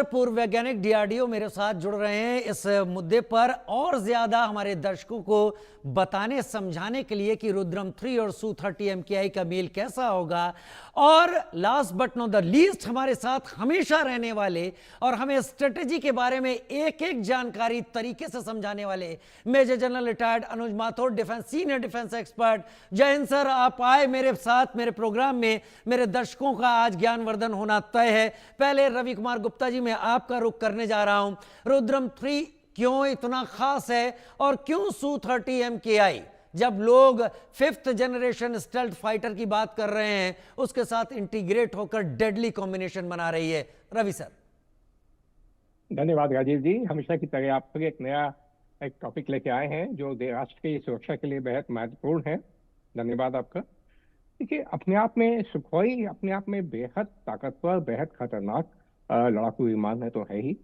पर पूर्व वैज्ञानिक डीआरडीओ मेरे साथ जुड़ रहे हैं इस मुद्दे पर और ज्यादा हमारे दर्शकों को बताने समझाने के लिए कि रुद्रम 3 और सू-30 MKI का मेल कैसा होगा। और last but not the least हमारे साथ हमेशा रहने वाले और हमें स्ट्रेटेजी के बारे में एक एक जानकारी तरीके से समझाने वाले मेजर जनरल रिटायर्ड अनुज माथुर, सीनियर डिफेंस एक्सपर्ट। जय हिंद सर, आप आए मेरे साथ मेरे प्रोग्राम में। मेरे दर्शकों का आज ज्ञानवर्धन होना तय है। पहले रवि कुमार गुप्ता जी, मैं आपका रुख करने जा रहा हूं। रुद्रम 3 क्यों इतना खास है और क्यों सू-30 MKI, जब लोग 5th जनरेशन स्टेल्थ फाइटर की बात कर रहे हैं, उसके साथ इंटीग्रेट होकर डेडली कॉम्बिनेशन बना रही है। रवि सर। धन्यवाद राजीव जी, हमेशा की तरह आप एक नया टॉपिक लेके आए हैं जो राष्ट्र की सुरक्षा के लिए बेहद महत्वपूर्ण है। धन्यवाद आपका। देखिए, अपने आप में सुखोई अपने आप में बेहद ताकतवर, बेहद खतरनाक लड़ाकू विमान है तो है ही,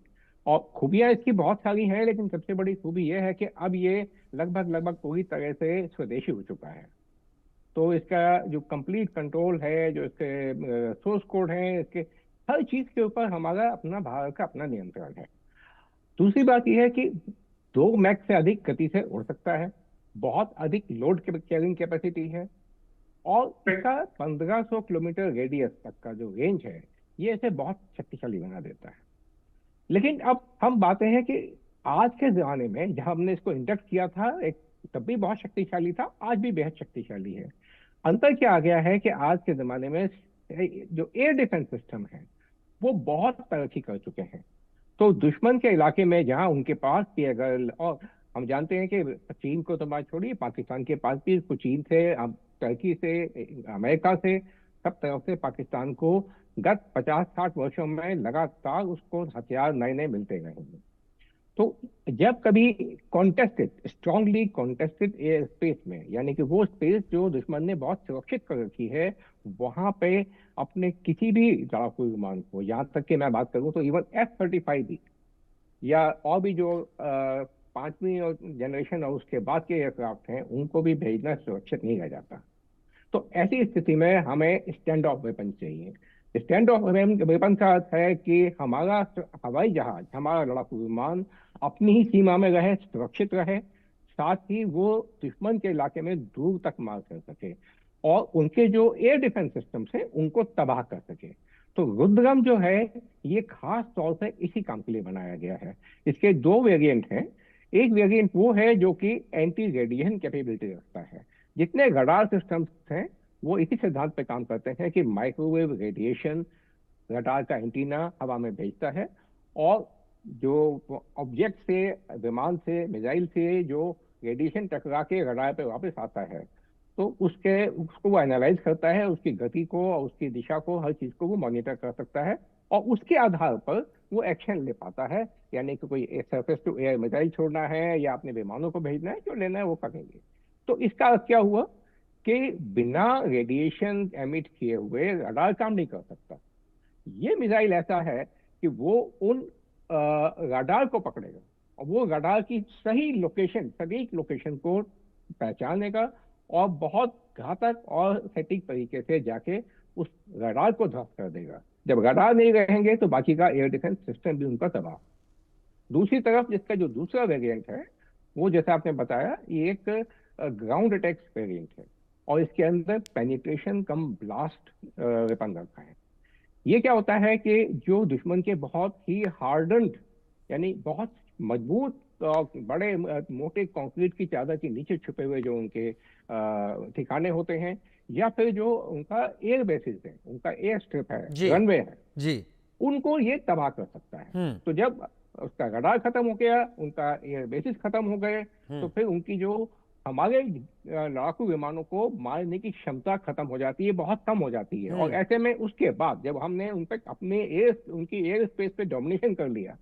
और खूबियां इसकी बहुत सारी हैं, लेकिन सबसे बड़ी खूबी यह है कि अब ये लगभग पूरी तरह से स्वदेशी हो चुका है। तो इसका जो कंप्लीट कंट्रोल है, जो इसके सोर्स कोड है, इसके हर चीज के ऊपर हमारा अपना भारत का अपना नियंत्रण है। दूसरी बात यह है कि 2 मैक से अधिक गति से उड़ सकता है, बहुत अधिक लोड कैरिंग कैपेसिटी है, और इसका 1500 किलोमीटर रेडियस तक का जो रेंज है ये इसे बहुत शक्तिशाली बना देता है। लेकिन अब हम बातें हैं कि आज के जमाने में जहां हमने इसको इंडक्ट किया था, एक तब भी बहुत शक्तिशाली था, आज भी बेहद शक्तिशाली है। अंतर क्या आ गया है कि आज के जमाने में जो एयर डिफेंस सिस्टम है वो बहुत तरक्की कर चुके हैं। तो दुश्मन के इलाके में जहां उनके पास भी अगर, और हम जानते हैं कि चीन को तो बात छोड़िए, पाकिस्तान के पास भी, चीन से, टर्की से, अमेरिका से, सब तरफ से पाकिस्तान को गत 50-60 वर्षों में लगातार उसको हथियार नए नए मिलते रहे हैं। तो जब कभी contested, strongly contested air space में, यानी कि वो स्पेस जो दुश्मन ने बहुत सुरक्षित कर रखी है, वहां पे अपने किसी भी लड़ाकू विमान को, यहाँ तक कि मैं बात करूं तो इवन F-35 भी, या और भी जो 5वीं जनरेशन और उसके बाद के एयरक्राफ्ट हैं, उनको भी भेजना सुरक्षित नहीं रह जाता। तो ऐसी स्थिति में हमें स्टैंड ऑफ वेपन चाहिए। स्टैंड ऑफ वेपन का अर्थ है कि हमारा हवाई जहाज, हमारा लड़ाकू विमान अपनी ही सीमा में रहे, सुरक्षित रहे, साथ ही वो दुश्मन के इलाके में दूर तक मार कर सके और उनके जो एयर डिफेंस सिस्टम है उनको तबाह कर सके। तो रुद्रम जो है ये खास तौर से इसी काम के लिए बनाया गया है। इसके 2 वेरिएंट हैं। एक वेरिएंट वो है जो कि एंटी रेडिएशन कैपेबिलिटी रखता है। जितने रडार सिस्टम्स हैं वो इसी सिद्धांत पे काम करते हैं कि माइक्रोवेव रेडिएशन रडार का एंटीना हवा में भेजता है, और जो ऑब्जेक्ट से, विमान से, मिसाइल से जो रेडिएशन टकरा के रडार पे वापस आता है, तो उसको वो एनालाइज करता है, उसकी गति को और उसकी दिशा को, हर चीज को वो मॉनिटर कर सकता है, और उसके आधार पर वो एक्शन ले पाता है। यानी कि कोई सरफेस टू एयर मिसाइल छोड़ना है या अपने विमानों को भेजना है, जो लेना है वो करेंगे। तो इसका क्या हुआ कि बिना रेडिएशन एमिट किए हुए रडार काम नहीं कर सकता। ये मिसाइल ऐसा है कि वो उन रडार को पकड़ेगा और वो रडार की सही लोकेशन, सटीक लोकेशन को पहचानेगा और बहुत घातक और सटीक तरीके से जाके उस रडार को ध्वस्त कर देगा। जब रडार नहीं रहेंगे तो बाकी का एयर डिफेंस सिस्टम भी उनका तबाह। दूसरी तरफ जिसका जो दूसरा वेरिएंट है वो, जैसा आपने बताया, ये एक ग्राउंड अटैक वेरिएंट है और इसके अंदर पेनिट्रेशन कम ब्लास्ट वेपन रखा है। ये क्या होता है कि जो दुश्मन के बहुत ही हार्डन्ड, यानी बहुत मजबूत और बड़े मोटे कंक्रीट की चादर के नीचे छुपे हुए जो उनके ठिकाने होते हैं, या फिर जो उनका एयर बेसिस है, उनका एयर स्ट्रिप है, रनवे है जी, उनको ये तबाह कर सकता है। तो जब उसका रडार खत्म हो गया, उनका एयर बेसिस खत्म हो गए, तो फिर उनकी जो हमारे लड़ाकू विमानों को मारने की क्षमता खत्म हो जाती है, बहुत कम हो जाती है। और ऐसे में उसके बाद जब हमने उन पर अपने उनकी एयर स्पेस पे डोमिनेशन कर लिया,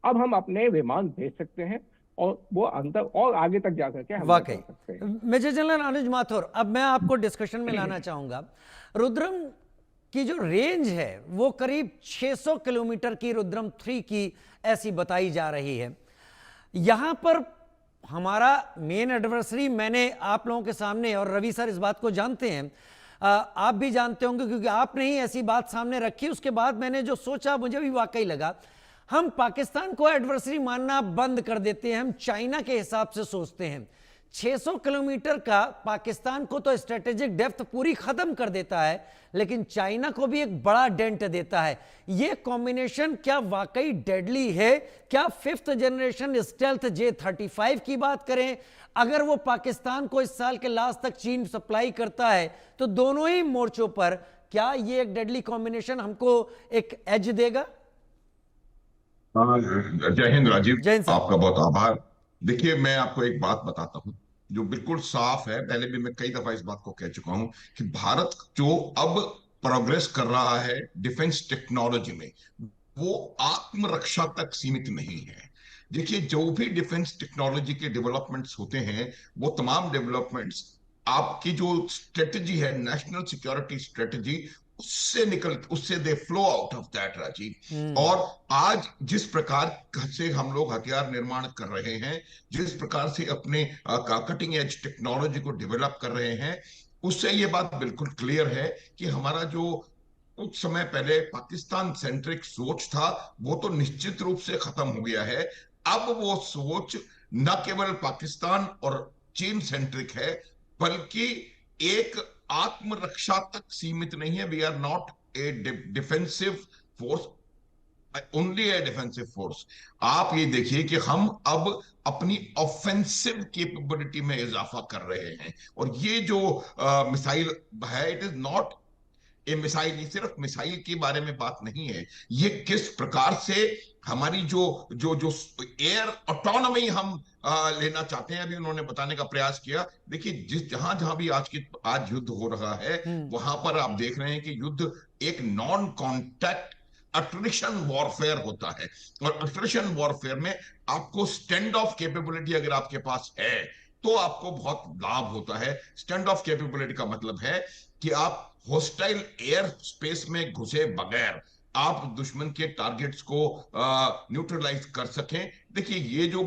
अब हम अपने विमान भेज सकते हैं और वो अंदर और आगे तक जा करके हम कर सकते हैं। मेजर जनरल अनुज माथुर, अब मैं आपको डिस्कशन में लाना चाहूंगा। रुद्रम की जो रेंज है वो करीब 600 किलोमीटर की रुद्रम 3 की ऐसी बताई जा रही है। यहां पर हमारा मेन एडवर्सरी, मैंने आप लोगों के सामने, और रवि सर इस बात को जानते हैं, आप भी जानते होंगे क्योंकि आपने ही ऐसी बात सामने रखी, उसके बाद मैंने जो सोचा मुझे भी वाकई लगा, हम पाकिस्तान को एडवर्सरी मानना बंद कर देते हैं, हम चाइना के हिसाब से सोचते हैं। 600 किलोमीटर का पाकिस्तान को तो स्ट्रेटेजिक डेप्थ पूरी खत्म कर देता है, लेकिन चाइना को भी एक बड़ा डेंट देता है। यह कॉम्बिनेशन क्या वाकई डेडली है? क्या 5th जनरेशन स्टेल्थ J-35 की बात करें, अगर वो पाकिस्तान को इस साल के लास्ट तक चीन सप्लाई करता है, तो दोनों ही मोर्चों पर क्या ये एक डेडली कॉम्बिनेशन हमको एक एज देगा? जय हिंद राजीव। जय हिंद सर। आपका बहुत आभार। देखिए, मैं आपको एक बात बताता हूं जो बिल्कुल साफ है। पहले भी मैं कई दफा इस बात को कह चुका हूं कि भारत जो अब प्रोग्रेस कर रहा है डिफेंस टेक्नोलॉजी में, वो आत्मरक्षा तक सीमित नहीं है। देखिए, जो भी डिफेंस टेक्नोलॉजी के डेवलपमेंट्स होते हैं, वो तमाम डेवलपमेंट्स आपकी जो स्ट्रेटजी है, नेशनल सिक्योरिटी स्ट्रेटजी, उससे they flow out of that Rajiv. और आज जिस प्रकार से हम लोग हथियार निर्माण कर रहे हैं, जिस प्रकार से अपने कटिंग एज टेक्नोलॉजी को डेवलप कर रहे हैं, उससे ये बात बिल्कुल क्लियर है कि हमारा जो कुछ समय पहले पाकिस्तान सेंट्रिक सोच था, वो तो निश्चित रूप से खत्म हो गया है। अब वो सोच न केवल पाकिस्तान और चीन सेंट्रिक है, बल्कि एक आत्मरक्षा तक सीमित नहीं है। We are not a defensive force, only a defensive force. आप ये देखिए कि हम अब अपनी ऑफेंसिव कैपेबिलिटी में इजाफा कर रहे हैं। और ये जो मिसाइल है, इट इज नॉट ये मिसाइल, ये सिर्फ मिसाइल के बारे में बात नहीं है। ये किस प्रकार से हमारी जो जो जो एयर ऑटोनॉमी हम लेना चाहते हैं, अभी उन्होंने बताने का प्रयास किया। देखिए, जिस जहां जहां भी आज युद्ध हो रहा है, वहां पर आप देख रहे हैं कि युद्ध एक नॉन कॉन्टैक्ट अट्रिशन वॉरफेयर होता है। और अट्रिशन वॉरफेयर में आपको स्टैंड ऑफ कैपेबिलिटी अगर आपके पास है, तो आपको बहुत लाभ होता है। स्टैंड ऑफ कैपेबिलिटी का मतलब है कि आप होस्टाइल एयर स्पेस में घुसे बगैर आप दुश्मन के टारगेट्स को न्यूट्रलाइज कर सकें। देखिए, ये जो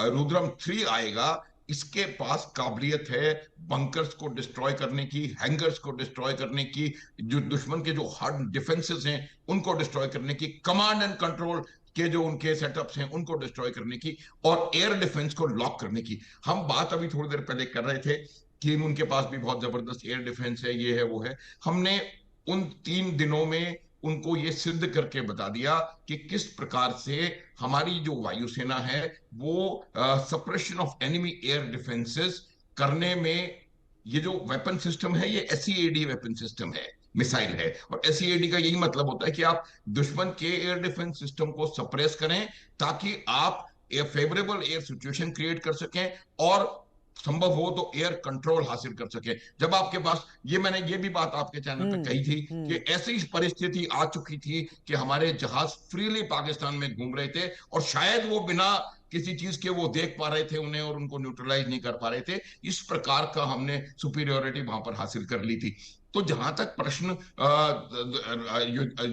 रुद्रम 3 आएगा, इसके पास काबिलियत है बंकर्स को डिस्ट्रॉय करने की, हैंगर्स को डिस्ट्रॉय करने की, जो दुश्मन के जो हार्ड डिफेंसेस हैं उनको डिस्ट्रॉय करने की, कमांड एंड कंट्रोल के जो उनके सेटअप्स हैं उनको डिस्ट्रॉय करने की, और एयर डिफेंस को लॉक करने की। हम बात अभी थोड़ी देर पहले कर रहे थे कि उनके पास भी बहुत जबरदस्त एयर डिफेंस है, ये है वो है। हमने उन 3 दिनों में उनको ये सिद्ध करके बता दिया कि किस प्रकार से हमारी जो वायुसेना है वो suppression of enemy air defences करने में, ये जो वेपन सिस्टम है ये SEAD वेपन सिस्टम है, मिसाइल है। और SEAD का यही मतलब होता है कि आप दुश्मन के एयर डिफेंस सिस्टम को सप्रेस करें, ताकि आप फेवरेबल एयर सिचुएशन क्रिएट कर सकें और संभव हो तो एयर कंट्रोल हासिल कर सके। जब आपके पास मैंने ये भी बात आपके चैनल पे कही थी कि ऐसी परिस्थिति आ चुकी थी कि हमारे जहाज फ्रीली पाकिस्तान में घूम रहे थे, और शायद वो बिना किसी चीज के वो देख पा रहे थे उन्हें, और उनको न्यूट्रलाइज नहीं कर पा रहे थे। इस प्रकार का हमने सुपीरियोरिटी वहां पर हासिल कर ली थी। तो जहां तक प्रश्न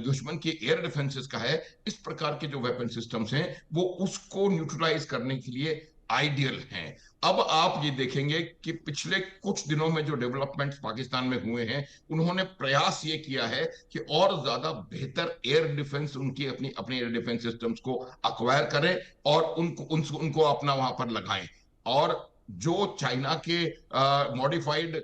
दुश्मन की एयर डिफेंसेस का है, इस प्रकार के जो वेपन सिस्टम्स हैं वो उसको न्यूट्रलाइज करने के लिए आइडियल हैं। अब आप ये देखेंगे कि पिछले कुछ दिनों में जो डेवलपमेंट्स पाकिस्तान में हुए हैं, उन्होंने प्रयास ये किया है कि और ज्यादा बेहतर एयर डिफेंस, उनकी अपनी अपने एयर डिफेंस सिस्टम्स को अक्वायर करें और उनको अपना वहां पर लगाएं। और जो चाइना के मॉडिफाइड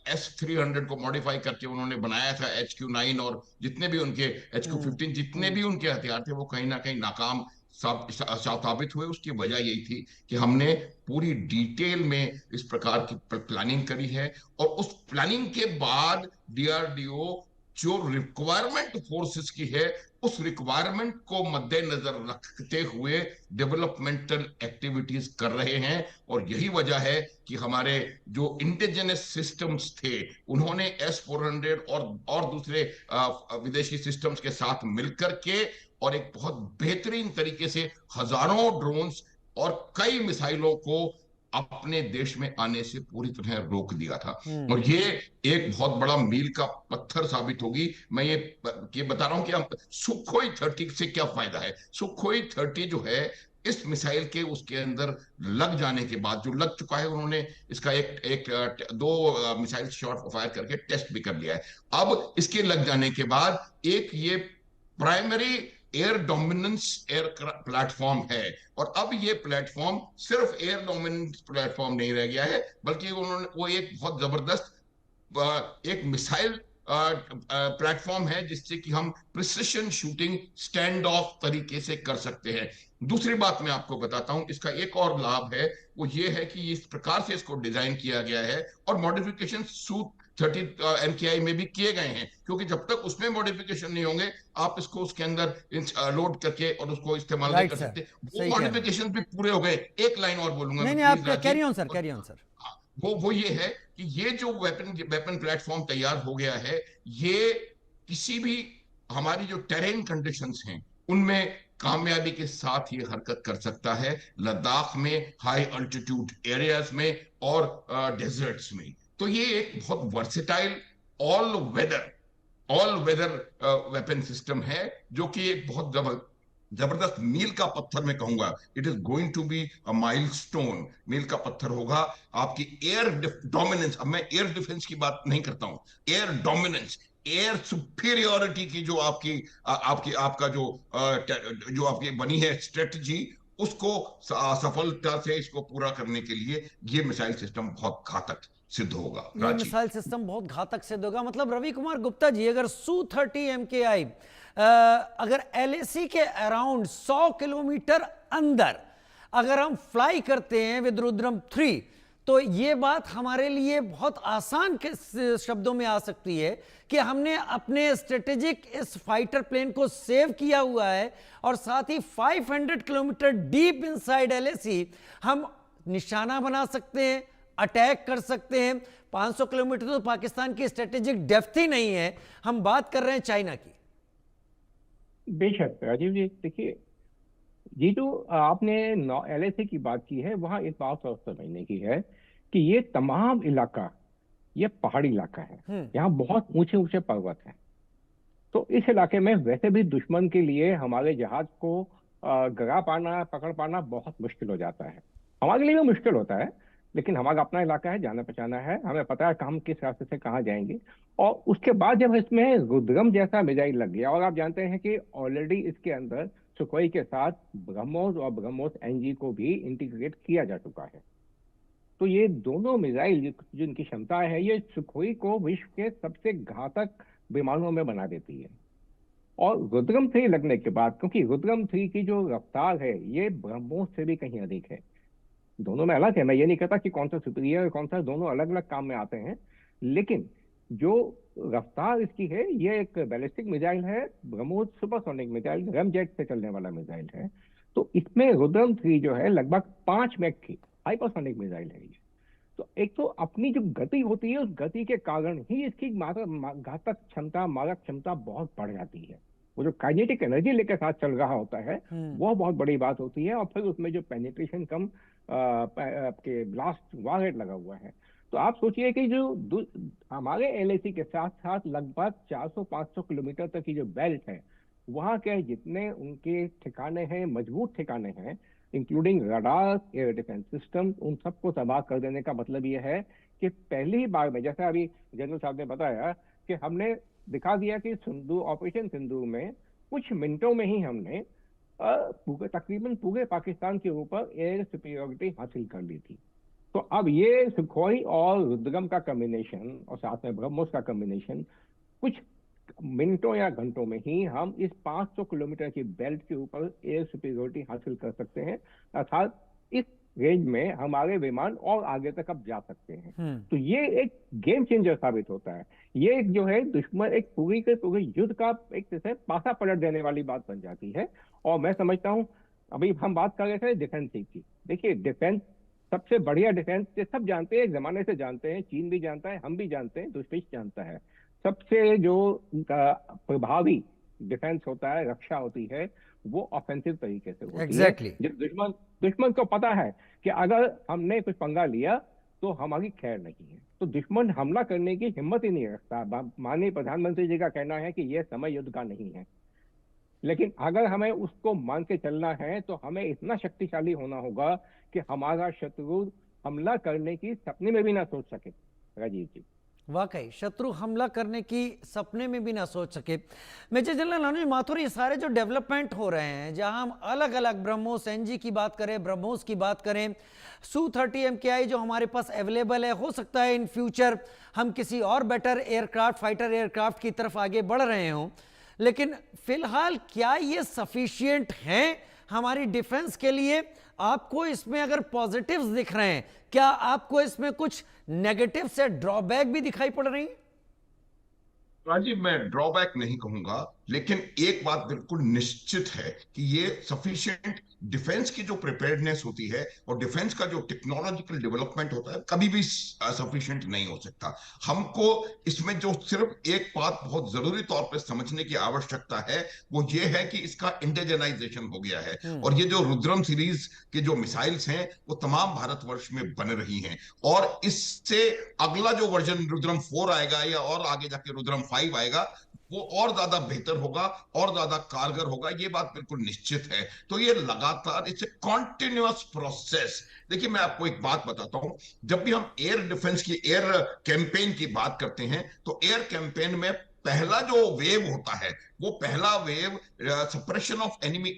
S-300 को मॉडिफाई करके उन्होंने बनाया था, HQ-9 और जितने भी उनके HQ-15, जितने भी उनके हथियार थे, वो कहीं ना कहीं नाकाम साबित हुए। उसकी वजह यही थी कि हमने पूरी डिटेल में इस प्रकार की प्लानिंग करी है, और उस प्लानिंग के बाद DRDO जो रिक्वायरमेंट फोर्सेस की है, उस रिक्वायरमेंट को मद्देनजर रखते हुए डेवलपमेंटल एक्टिविटीज कर रहे हैं। और यही वजह है कि हमारे जो इंडिजिनस सिस्टम्स थे, उन्होंने S-400 और दूसरे विदेशी सिस्टम्स के साथ मिलकर के और एक बहुत बेहतरीन तरीके से हजारों ड्रोन्स और कई मिसाइलों को अपने देश में आने से पूरी तरह रोक दिया था। और ये एक बहुत बड़ा मील का पत्थर साबित होगी। मैं ये बता रहा हूं कि हम सुखोई 30 से क्या फायदा है। सुखोई 30 जो है, इस मिसाइल के उसके अंदर लग जाने के बाद, जो लग चुका है, उन्होंने इसका दो मिसाइल शॉट फायर करके टेस्ट भी कर लिया है। अब इसके लग जाने के बाद एक ये primary air dominance air platform है। और अब ये प्लेटफॉर्म सिर्फ एयर डोमिनेंस प्लेटफॉर्म नहीं रह गया है, बल्कि उन्होंने वो एक बहुत जबरदस्त एक मिसाइल प्लेटफॉर्म है, जिससे कि हम प्रिसिशन शूटिंग स्टैंड ऑफ तरीके से कर सकते हैं। दूसरी बात मैं आपको बताता हूं, इसका एक और लाभ है, वो ये है कि इस प्रकार से इसको डिजाइन किया गया है और मॉडिफिकेशन सू 30 MKI में भी किए गए हैं, क्योंकि जब तक उसमें मॉडिफिकेशन नहीं होंगे आप इसको उसके अंदर लोड करके और उसको इस्तेमाल नहीं राइट कर सर, सकते। वो सही कह रहे हैं। मॉडिफिकेशन भी पूरे हो गए। एक लाइन और बोलूंगा नहीं मैं, नहीं, आप please carry Rajiv. On sir, carry on sir. वो ये है कि ये जो वेपन प्लेटफॉर्म तैयार हो गया है, ये किसी भी हमारी जो टेरेन कंडीशंस हैं उनमें कामयाबी के साथ ये हरकत कर सकता है, लद्दाख में, हाई अल्टीट्यूड एरियाज में और डेजर्ट्स में। तो ये एक बहुत versatile all weather all weather weapon system है, जो कि एक बहुत जबरदस्त मील का पत्थर मैं कहूंगा। It is going to be a milestone, मील का पत्थर होगा आपकी एयर डोमिनेंस। अब मैं एयर डिफेंस की बात नहीं करता हूं, एयर डोमिनेंस, एयर सुपीरियोरिटी की जो आपकी आपकी आपका जो आपकी बनी है स्ट्रेटजी, उसको सफलता से इसको पूरा करने के लिए ये मिसाइल सिस्टम बहुत घातक सिद्ध होगा। ये रांची। मिसाइल सिस्टम बहुत घातक सिद्ध होगा। मतलब रवि कुमार गुप्ता जी, अगर Su-30 MKI अगर LAC के अराउंड 100 किलोमीटर अंदर अगर हम फ्लाई करते हैं विद रुद्रम 3, तो ये बात हमारे लिए बहुत आसान के शब्दों में आ सकती है कि हमने अपने स्ट्रेटेजिक इस फाइटर प्लेन को सेव किया हुआ है, और साथ ही 500 किलोमीटर डीप इनसाइड LAC हम निशाना बना सकते हैं, अटैक कर सकते हैं। 500 किलोमीटर तो पाकिस्तान की स्ट्रेटेजिक डेप्थ ही नहीं है, हम बात कर रहे हैं चाइना की। बेशक राजीव जी, देखिए, जी जो आपने LAC की बात की है, वहां इस बात और समझने की है कि ये तमाम इलाका ये पहाड़ी इलाका है, यहाँ बहुत ऊंचे ऊंचे पर्वत हैं। तो इस इलाके में वैसे भी दुश्मन के लिए हमारे जहाज को गिरा पाना, पकड़ पाना बहुत मुश्किल हो जाता है। हमारे लिए भी मुश्किल होता है, लेकिन हमारा अपना इलाका है, जाना पहचाना है, हमें पता है कि हम किस रास्ते से कहाँ जाएंगे। और उसके बाद जब इसमें रुद्रम जैसा मिसाइल लग गया, और आप जानते हैं कि ऑलरेडी इसके अंदर सुखोई के साथ ब्रह्मोस और ब्रह्मोस NG को भी इंटीग्रेट किया जा चुका है। तो ये दोनों मिसाइल जिनकी क्षमता है, ये सुखोई को विश्व के सबसे घातक विमानों में बना देती है। और रुद्रम 3 लगने के बाद, क्योंकि रुद्रम 3 की जो रफ्तार है ये ब्रह्मोस से भी कहीं अधिक है। दोनों में अलग है, मैं ये नहीं कहता कि कौन सा सुपीरियर कौन सा, दोनों अलग अलग काम में आते हैं, लेकिन जो रफ्तार इसकी है, ये एक बैलिस्टिक मिसाइल है, ब्रह्मोस सुपरसोनिक मिसाइल, रैमजेट से चलने वाला मिसाइल है। तो इसमें रुद्रम 3 जो है लगभग 5 मैक की हाइपरसोनिक मिसाइल है ये। तो एक तो अपनी जो गति होती है, उस गति के कारण ही इसकी घातक क्षमता, मारक क्षमता बहुत बढ़ जाती है। वो जो काइनेटिक एनर्जी लेकर साथ चल रहा होता है, वो बहुत बड़ी बात होती है। और फिर उसमें जो पेनिट्रेशन कम आपके ब्लास्ट वारहेड लगा हुआ है। तो आप सोचिए कि जो हमारे LAC के साथ साथ लगभग 400-500 किलोमीटर तक की जो बेल्ट है, वहां के जितने उनके ठिकाने हैं, मजबूत ठिकाने हैं, including radar, air defence system, उन सबको तबाह कर देने का मतलब यह है कि पहली बार में, जैसा अभी जनरल साहब ने बताया, कि हमने दिखा दिया कि ऑपरेशन सिंदूर में कुछ मिनटों में ही हमने तकरीबन पूरे पाकिस्तान के ऊपर एयर सुपीरियोरिटी हासिल कर ली थी। तो अब ये सुखोई और रुद्रम का कॉम्बिनेशन और साथ में ब्रह्मोस का कॉम्बिनेशन, कुछ मिनटों या घंटों में ही हम इस 500 किलोमीटर की बेल्ट के ऊपर एयर सुपीरियोरिटी हासिल कर सकते हैं। अर्थात इस रेंज में हमारे विमान और आगे तक अब जा सकते हैं। तो ये एक गेम चेंजर साबित होता है। ये एक जो है दुश्मन, एक पूरी के पूरे युद्ध का एक जैसे पासा पलट देने वाली बात बन जाती है। और मैं समझता हूं, अभी हम बात कर रहे थे डिफेंस की, देखिए डिफेंस, सबसे बढ़िया डिफेंस ये सब जानते हैं, एक जमाने से जानते हैं, चीन भी जानता है, हम भी जानते हैं, दुश्मन जानता है, सबसे जो प्रभावी डिफेंस होता है, रक्षा होती है, वो ऑफेंसिव तरीके से होती है। जब दुश्मन को पता है कि अगर हमने कुछ पंगा लिया तो हमारी खैर नहीं है, तो दुश्मन हमला करने की हिम्मत ही नहीं रखता। माननीय प्रधानमंत्री जी का कहना है कि यह समय युद्ध का नहीं है, लेकिन अगर हमें उसको मान के चलना है तो हमें इतना शक्तिशाली होना होगा कि हमारा शत्रु हमला करने की सपने में भी ना सोच सके। राजीव जी, वाकई शत्रु हमला करने की सपने में भी ना सोच सके। मेजर जनरल अनुज माथुर, ये सारे जो डेवलपमेंट हो रहे हैं, जहां हम अलग अलग ब्रह्मोस एनजी की बात करें, ब्रह्मोस की बात करें, Su-30 MKI जो हमारे पास अवेलेबल है, हो सकता है इन फ्यूचर हम किसी और बेटर एयरक्राफ्ट, फाइटर एयरक्राफ्ट की तरफ आगे बढ़ रहे हों, लेकिन फिलहाल क्या ये सफिशिएंट हैं हमारी डिफेंस के लिए? आपको इसमें अगर पॉजिटिव्स दिख रहे हैं, क्या आपको इसमें कुछ नेगेटिव से ड्रॉबैक भी दिखाई पड़ रही है? राजीव, मैं ड्रॉबैक नहीं कहूंगा, लेकिन एक बात बिल्कुल निश्चित है कि ये सफिशिएंट डिफेंस की जो प्रिपेयर्डनेस होती है और डिफेंस का जो टेक्नोलॉजिकल डेवलपमेंट होता है कभी भी सफिशिएंट नहीं हो सकता। हमको इसमें जो सिर्फ एक बात बहुत जरूरी तौर पर समझने की आवश्यकता है वो ये है कि इसका इंडिजनाइजेशन हो गया है, और ये जो रुद्रम सीरीज के जो मिसाइल्स हैं वो तमाम भारतवर्ष में बन रही हैं, और इससे अगला जो वर्जन रुद्रम 4 आएगा या और आगे जाके रुद्रम 5 आएगा वो और ज्यादा बेहतर होगा और ज्यादा कारगर होगा, ये बात बिल्कुल निश्चित है। तो ये लगातार, इट्स ए कॉन्टिन्यूअस प्रोसेस। देखिए, मैं आपको एक बात बताता हूं, जब भी हम एयर डिफेंस की, एयर कैंपेन की बात करते हैं, तो एयर कैंपेन में पहला जो वेव होता है वो पहला wave suppression of enemy,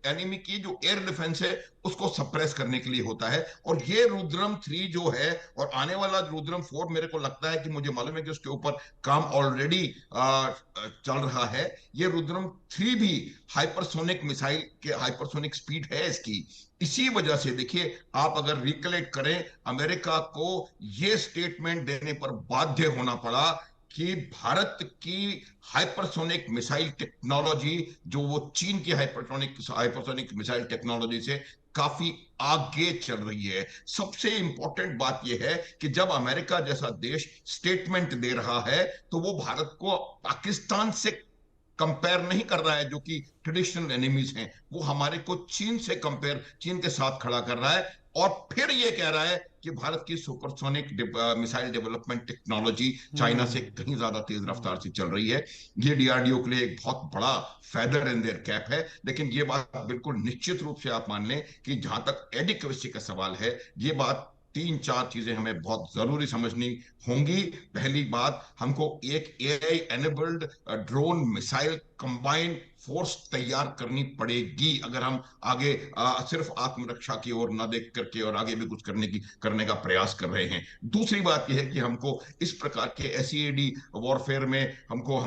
enemy की जो एयर डिफेंस है उसको सप्रेस करने के लिए होता है। और ये रुद्रम 3 जो है और आने वाला रुद्रम 4, मेरे को लगता है कि, मुझे मालूम है कि उसके ऊपर काम ऑलरेडी चल रहा है। ये रुद्रम 3 भी हाइपरसोनिक मिसाइल के, हाइपरसोनिक स्पीड है इसकी। इसी वजह से देखिए, आप अगर रिकलेक्ट करें, अमेरिका को यह स्टेटमेंट देने पर बाध्य होना पड़ा कि भारत की हाइपरसोनिक मिसाइल टेक्नोलॉजी, जो वो चीन की हाइपरसोनिक मिसाइल टेक्नोलॉजी से काफी आगे चल रही है। सबसे इंपॉर्टेंट बात यह है कि जब अमेरिका जैसा देश स्टेटमेंट दे रहा है तो वो भारत को पाकिस्तान से कंपेयर नहीं कर रहा है, जो कि ट्रेडिशनल एनिमीज हैं, वो हमारे को चीन से कंपेयर, चीन के साथ खड़ा कर रहा है, और फिर ये कह रहा है कि भारत की supersonic missile development technology China से कहीं ज्यादा तेज रफ्तार से चल रही है। ये डीआरडीओ के लिए एक बहुत बड़ा फेदर इन देयर कैप है। लेकिन ये बात बिल्कुल निश्चित रूप से आप मान लें कि जहां तक एडिक्वेसी का सवाल है, ये बात 3-4 चीजें हमें बहुत जरूरी समझनी होंगी। पहली बात, हमको एक AI enabled drone missile combined force तैयार करनी पड़ेगी अगर हम आगे सिर्फ आत्मरक्षा की ओर न देख करके और आगे भी कुछ करने का प्रयास कर रहे हैं। दूसरी बात यह है कि हमको इस प्रकार के एसईएडी वॉरफेयर में हमको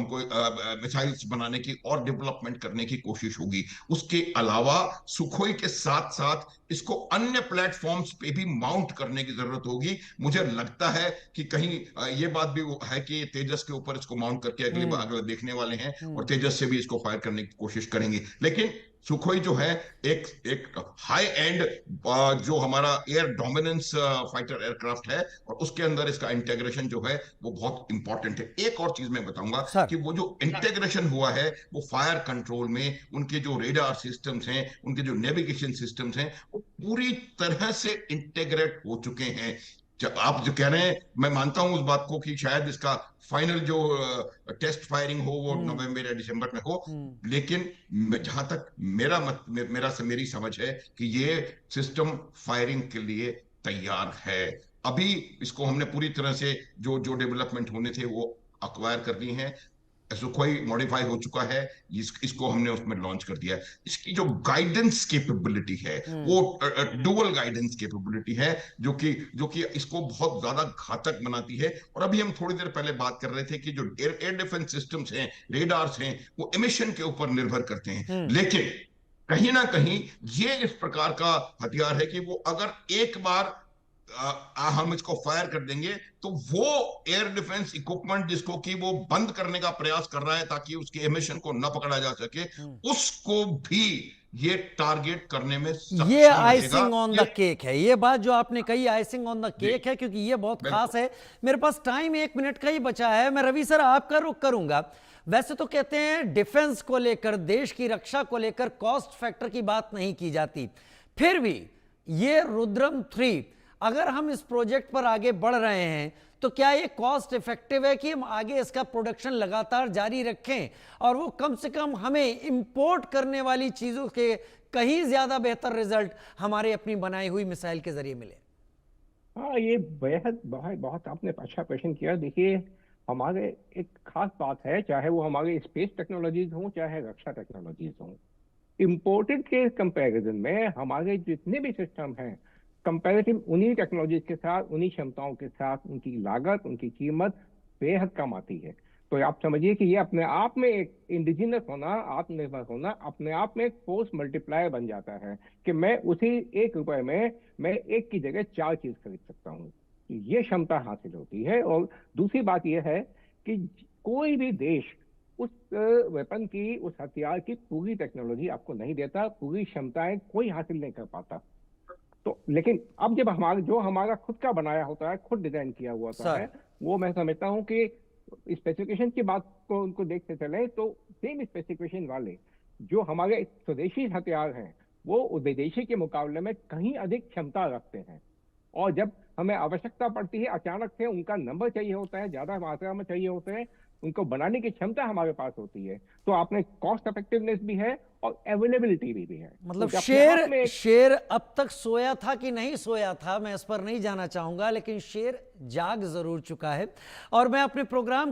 मिसाइल्स बनाने की और डेवलपमेंट करने की कोशिश होगी। उसके अलावा सुखोई के साथ साथ इसको अन्य प्लेटफॉर्म्स पे भी माउंट करने की जरूरत होगी। मुझे लगता है कि कहीं ये बात भी है कि तेजस के ऊपर इसको माउंट करके अगले देखने वाले हैं, और तेजस से भी इसको फायर करने की कोशिश करेंगे। लेकिन सुखोई जो है एक हाई एंड जो हमारा एयर डोमिनेंस फाइटर एयरक्राफ्ट है, और उसके अंदर इसका इंटीग्रेशन जो है वो बहुत इंपॉर्टेंट है। एक और चीज मैं बताऊंगा कि वो जो इंटीग्रेशन हुआ है वो फायर कंट्रोल में, उनके जो रेडार सिस्टम्स हैं, उनके जो नेविगेशन सिस्टम्स हैं, वो पूरी तरह से इंटीग्रेट हो चुके हैं। जब आप जो कह रहे हैं, मैं मानता हूं उस बात को कि शायद इसका फाइनल जो टेस्ट फायरिंग हो वो नवंबर या दिसंबर में हो, लेकिन जहां तक मेरी समझ है कि ये सिस्टम फायरिंग के लिए तैयार है। अभी इसको हमने पूरी तरह से जो डेवलपमेंट होने थे वो अक्वायर कर ली हैं। सुखोई मॉडिफाई हो चुका है, इसको हमने उसमें लॉन्च कर दिया है। इसकी जो गाइडेंस कैपेबिलिटी है वो डुअल गाइडेंस कैपेबिलिटी है, जो कि इसको बहुत ज्यादा घातक बनाती है। और अभी हम थोड़ी देर पहले बात कर रहे थे कि जो एयर डिफेंस सिस्टम्स हैं, रेडार्स हैं, वो एमिशन के ऊपर निर्भर करते हैं। लेकिन कहीं ना कहीं ये इस प्रकार का हथियार है कि वो अगर एक बार हम इसको फायर कर देंगे तो वो एयर डिफेंस इक्विपमेंट जिसको कि वो बंद करने का प्रयास कर रहा है ताकि उसके एमिशन को न पकड़ा जा सके, उसको भी ये टारगेट करने में सक्षम ये आइसिंग ऑन द केक है। ये बात जो आपने कही आइसिंग ऑन द केक है, क्योंकि ये बहुत खास है। मेरे पास टाइम 1 मिनट का ही बचा है। मैं रवि सर आपका रुख करूंगा। वैसे तो कहते हैं डिफेंस को लेकर, देश की रक्षा को लेकर कॉस्ट फैक्टर की बात नहीं की जाती, फिर भी ये रुद्रम 3 अगर हम इस प्रोजेक्ट पर आगे बढ़ रहे हैं तो क्या ये कॉस्ट इफेक्टिव है कि हम आगे इसका प्रोडक्शन लगातार जारी रखें और वो कम से कम हमें इंपोर्ट करने वाली चीजों के कहीं ज्यादा बेहतर रिजल्ट हमारे अपनी बनाई हुई मिसाइल के जरिए मिले? हाँ, ये बेहद बहुत बहुत आपने अच्छा क्वेश्चन किया। देखिए, हमारे एक खास बात है, चाहे वो हमारे स्पेस टेक्नोलॉजीज हों चाहे रक्षा टेक्नोलॉजीज हों, इम्पोर्टेड के कंपैरिजन में हमारे जितने भी सिस्टम हैं, कंपैरेटिव उन्हीं टेक्नोलॉजीज के साथ, उन्हीं क्षमताओं के साथ, उनकी लागत, उनकी कीमत बेहद कम आती है। तो आप समझिए कि ये अपने आप में एक इंडिजिनस होना, आत्मनिर्भर होना, अपने आप में एक फोर्स मल्टीप्लायर बन जाता है कि मैं उसी 1 रुपए में मैं एक की जगह 4 चीज खरीद सकता हूँ। ये क्षमता हासिल होती है। और दूसरी बात यह है कि कोई भी देश उस वेपन की, उस हथियार की पूरी टेक्नोलॉजी आपको नहीं देता, पूरी क्षमताएं कोई हासिल नहीं कर पाता। तो लेकिन अब जब हमारा जो हमारा खुद का बनाया होता है, खुद डिजाइन किया हुआ होता सर, है, वो मैं समझता हूँ कि स्पेसिफिकेशन की बात को उनको देखते चले तो सेम स्पेसिफिकेशन वाले जो हमारे स्वदेशी हथियार हैं, वो विदेशी के मुकाबले में कहीं अधिक क्षमता रखते हैं। और जब हमें आवश्यकता पड़ती है, अचानक से उनका नंबर चाहिए होता है, ज्यादा मात्रा में चाहिए होते हैं, उनको बनाने की क्षमता हमारे पास होती है, तो आपने कॉस्ट इफेक्टिवनेस भी है और अवेलेबिलिटी भी है। मतलब तो अपने शेर आप में एक शेर अब तक सोया था कि नहीं सोया था, मैं इस पर नहीं जाना चाहूंगा, लेकिन शेर जाग जरूर चुका है। और मैं अपने प्रोग्राम